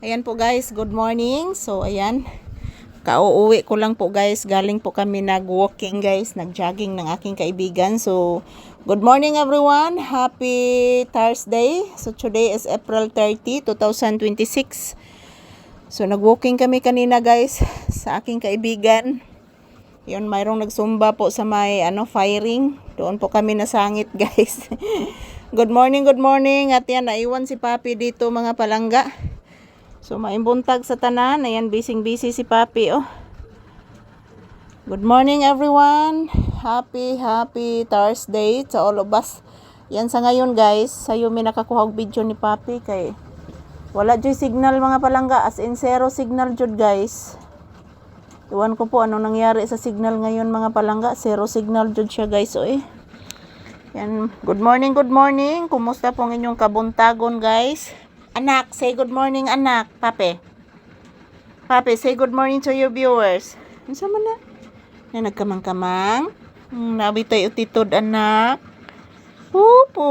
Ayan po guys, good morning. So ayan, kauuwi ko lang po guys. Galing po kami nag-walking guys, nag-jogging ng aking kaibigan. So good morning everyone. Happy Thursday. So today is April 30, 2026. So nag-walking kami kanina guys sa aking kaibigan. Yun, mayroong nagsumba po sa may firing. Doon po kami nasangit guys. Good morning, good morning. At yan, naiwan si Papi dito mga palangga. So maimbuntag sa tanan. Ayan, busy si Papi oh. Good morning everyone. Happy Thursday sa all of us. Yan sa ngayon guys. Sayo may nakakuha og video ni Papi kay wala joy signal mga palangga. As in zero signal jud guys. Iwan ko po ano nangyari sa signal ngayon mga palangga. Zero signal jud siya guys oh eh. Yan. Good morning, good morning. Kumusta pong inyong kabuntagon guys? Anak, say good morning anak. Papi, say good morning to your viewers. Ano sa man na? Na nagkamang-kamang? Nabitay utitod anak. Upo.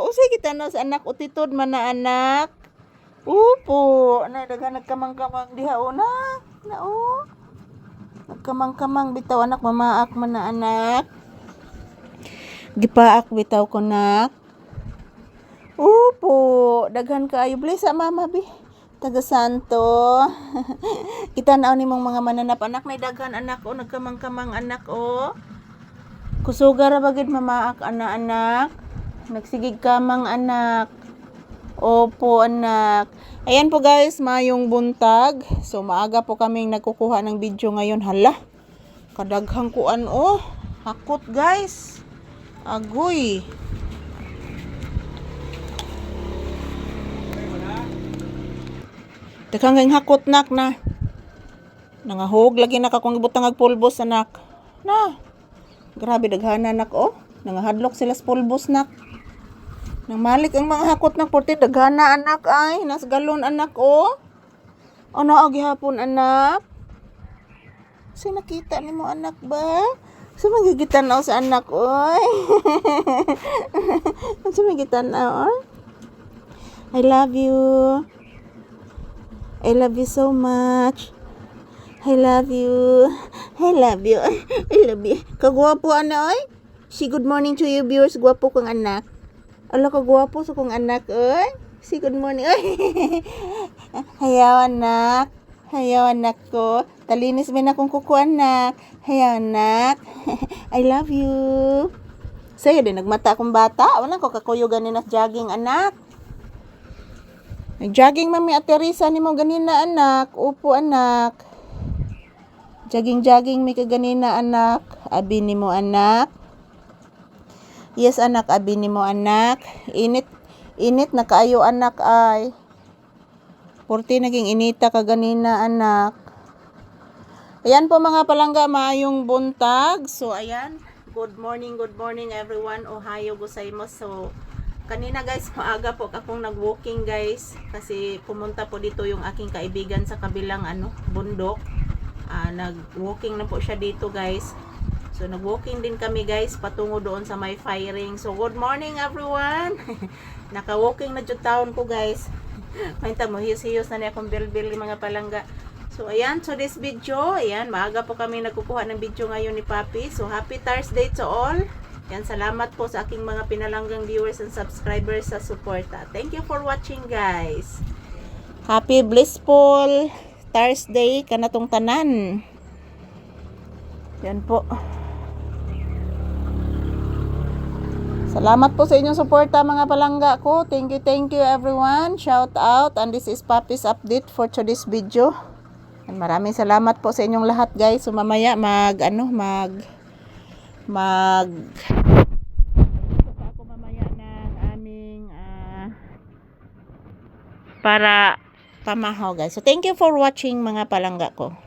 Usay kita na sa anak utitod man na anak. Upo. Daga nagkamang-kamang diha o na. Nao. Nagkamang-kamang bitaw anak, mamaak man na anak. Gipaak bitaw ko nak. Upo, daghan kaayo bless sa mama bi. Taga Santo. Kita na ni mong mga mananap anak, may daghan anak o nagkamang-kamang anak o. Kusuga ra bagid mamaak anak. Nagsigig kamang anak. Opo anak. Ayan po guys, mayong buntag. So maaga po kaming nagkukuha ng video ngayon. Hala. Kadaghang kuan oh. Hakot guys. Agoy. Daghang kang hakot nak na. Nangahog lagi na kakong ibutang ag pulbos anak. Na. Grabe daghana nak oh. Nangahadlok sila sa pulbos nak. Nang malik ang mga hakot nak porti daghana anak ay nas galon anak oh. Ano agi hapon anak? Say nakita nimo anak ba? So magigitan na sa anak oy. So magigitan na oy. I love you. I love you so much. I love you. I love you. I love you. Kagwapo ana oy. Si good morning to you viewers. Gwapo kang anak. Ala kagwapo sa kong anak oy. Si good morning oy. Hayaw anak. Hayaw anak ko. Talinis ba na kong kuko anak. Hayaw anak. I love you. Sa'yo din nagmata akong bata. Wala ko kakuyo ganin as jogging anak. Nag-jogging mami at Teresa ni mo ganina anak. Upo anak. Jogging mi ka ganina anak. Abi ni mo anak. Yes anak, abi ni mo anak. Init na kaayo anak ay. Porti naging inita ka ganina anak. Ayan po mga palangga, maayong buntag. So ayan, good morning everyone. Ohayo gozaimasu. So kanina guys, maaga po akong nag-walking guys kasi pumunta po dito yung aking kaibigan sa kabilang bundok. Nag-walking na po siya dito guys. So nag-walking din kami guys patungo doon sa may firing. So good morning everyone. Naka-walking na jud taon ko guys. Mainta mo hiyos-hiyos na niya akong bil-bil mga palangga. So ayan, so this video, ayan, maaga po kami nagkukuha ng video ngayon ni Papi. So happy Thursday to all. Yan, salamat po sa aking mga pinalanggang viewers and subscribers sa suporta. Thank you for watching guys. Happy blissful Thursday kanatong tanan. Yan po. Salamat po sa inyong suporta mga palangga ko. Thank you everyone. Shout out. And this is Papi's update for today's video. And maraming salamat po sa inyong lahat guys. So mamaya ako mamaya ng aming para pamahaw guys. So thank you for watching mga palangga ko.